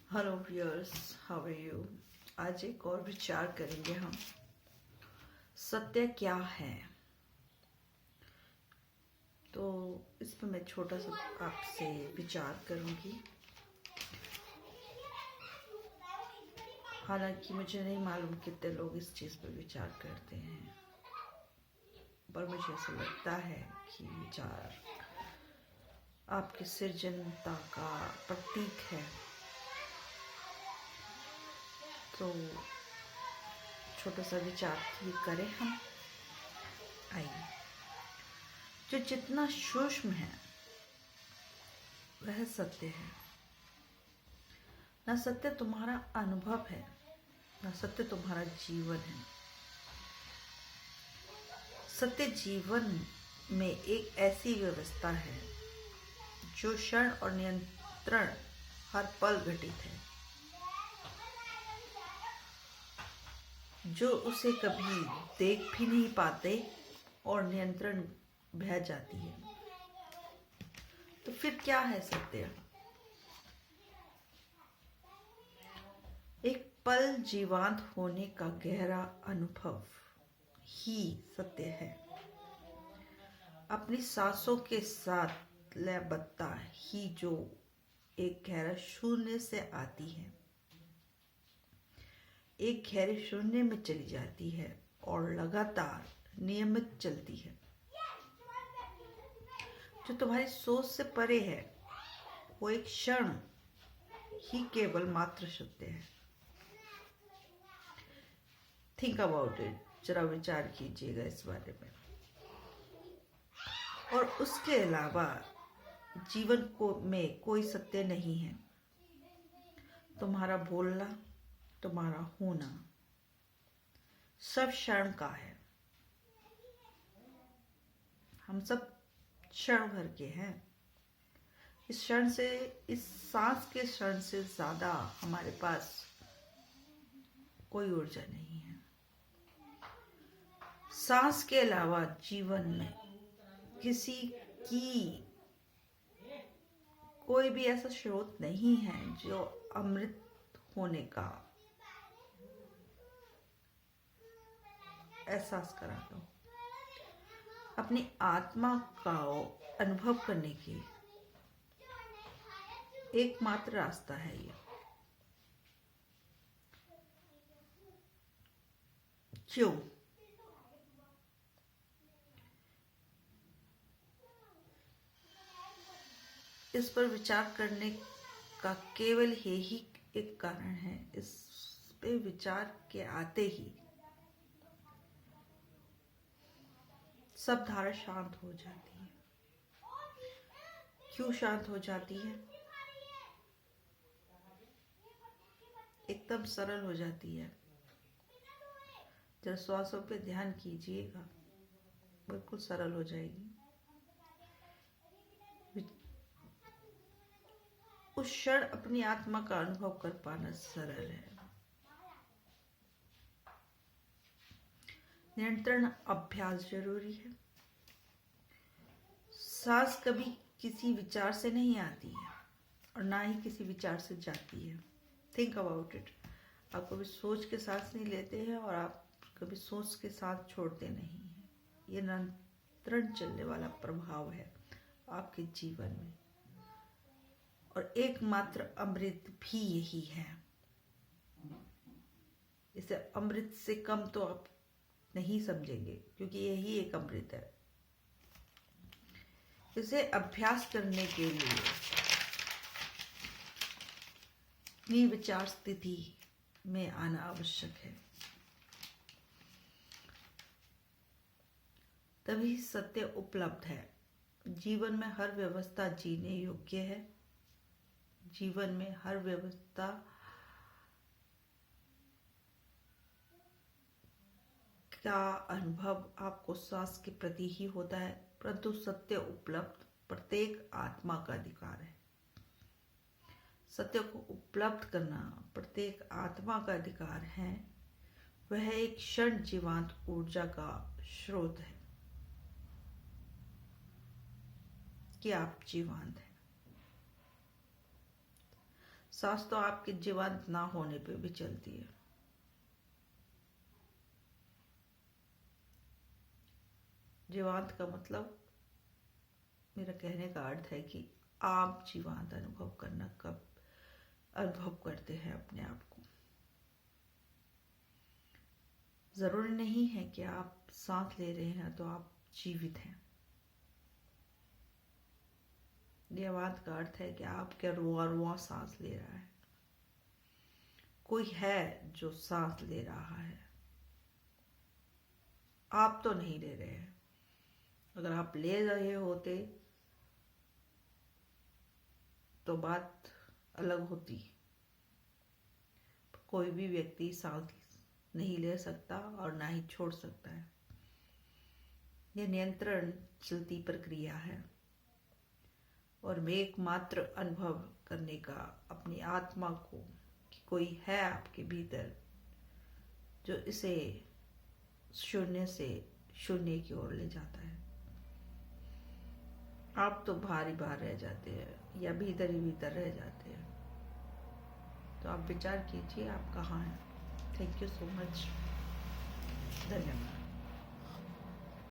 Hello viewers, how are you. आज एक और विचार करेंगे हम, सत्य क्या है। तो इस पर मैं छोटा सा आपसे विचार करूंगी। हालांकि मुझे नहीं मालूम कितने लोग इस चीज़ पर विचार करते हैं, पर मुझे ऐसा लगता है कि विचार आपकी सृजनता का प्रतीक है। तो छोटा सा विचार ही करें हम। आइए, जो जितना सूक्ष्म है वह सत्य है। न सत्य तुम्हारा अनुभव है, न सत्य तुम्हारा जीवन है। सत्य जीवन में एक ऐसी व्यवस्था है जो क्षण और नियंत्रण हर पल घटित है, जो उसे कभी देख भी नहीं पाते और नियंत्रण बह जाती है। तो फिर क्या है सत्य? एक पल जीवंत होने का गहरा अनुभव ही सत्य है। अपनी सांसों के साथ लयबद्धता ही जो एक गहरा शून्य से आती है, एक गहरे शून्य में चली जाती है और लगातार नियमित चलती है। जो तुम्हारी सोच से परे है वो एक क्षण ही केवल मात्र सत्य है। थिंक अबाउट इट, जरा विचार कीजिएगा इस बारे में। और उसके अलावा जीवन को में कोई सत्य नहीं है। तुम्हारा बोलना, तुम्हारा होना सब क्षण का है। हम सब क्षण भर के हैं। इस क्षण से, इस सांस के क्षण से ज्यादा हमारे पास कोई ऊर्जा नहीं है। सांस के अलावा जीवन में किसी की कोई भी ऐसा स्रोत नहीं है जो अमृत होने का एहसास कराता हो। अपनी आत्मा का अनुभव करने की एकमात्र रास्ता है ये। क्यों? इस पर विचार करने का केवल यही एक कारण है। इस पे विचार के आते ही सब धारा शांत हो जाती है। क्यों शांत हो जाती है? एकदम सरल हो जाती है। जरा श्वासों पे ध्यान कीजिएगा, बिल्कुल सरल हो जाएगी। उस क्षण अपनी आत्मा का अनुभव कर पाना सरल है। नियंत्रण अभ्यास जरूरी है। सांस कभी किसी विचार से नहीं आती है और ना ही किसी विचार से जाती है। Think about it. आप कभी सोच के सांस नहीं लेते हैं और आप कभी सोच के सांस छोड़ते नहीं हैं। ये निरंतर चलने वाला प्रभाव है आपके जीवन में, और एकमात्र अमृत भी यही है। इसे अमृत से कम तो आप नहीं समझेंगे, क्योंकि यही एक अमृत है। इसे अभ्यास करने के लिए निर्विचार स्थिति में आना आवश्यक है। तभी सत्य उपलब्ध है। जीवन में हर व्यवस्था जीने योग्य है। जीवन में हर व्यवस्था का अनुभव आपको श्वास के प्रति ही होता है, परंतु सत्य उपलब्ध प्रत्येक आत्मा का अधिकार है। सत्य को उपलब्ध करना प्रत्येक आत्मा का अधिकार है। वह एक क्षण जीवंत ऊर्जा का स्रोत है कि आप जीवंत हैं। सांस तो आपके जीवंत ना होने पे भी चलती है। जीवांत का मतलब, मेरा कहने का अर्थ है कि आप जीवांत अनुभव करना कब अनुभव करते हैं अपने आप को। जरूरी नहीं है कि आप सांस ले रहे हैं तो आप जीवित हैं। जीवांत का अर्थ है कि आपके रुआ रुआ सांस ले रहा है, कोई है जो सांस ले रहा है, आप तो नहीं ले रहे हैं। अगर आप ले रहे होते तो बात अलग होती। कोई भी व्यक्ति सांस नहीं ले सकता और ना ही छोड़ सकता है। यह नियंत्रण चलती प्रक्रिया है और मैं एकमात्र अनुभव करने का अपनी आत्मा को कि कोई है आपके भीतर जो इसे शून्य से शून्य की ओर ले जाता है। आप तो बाहर ही बाहर रह जाते हैं या भीतर ही भीतर रह जाते हैं। तो आप विचार कीजिए आप कहाँ हैं। Thank you so much. धन्यवाद।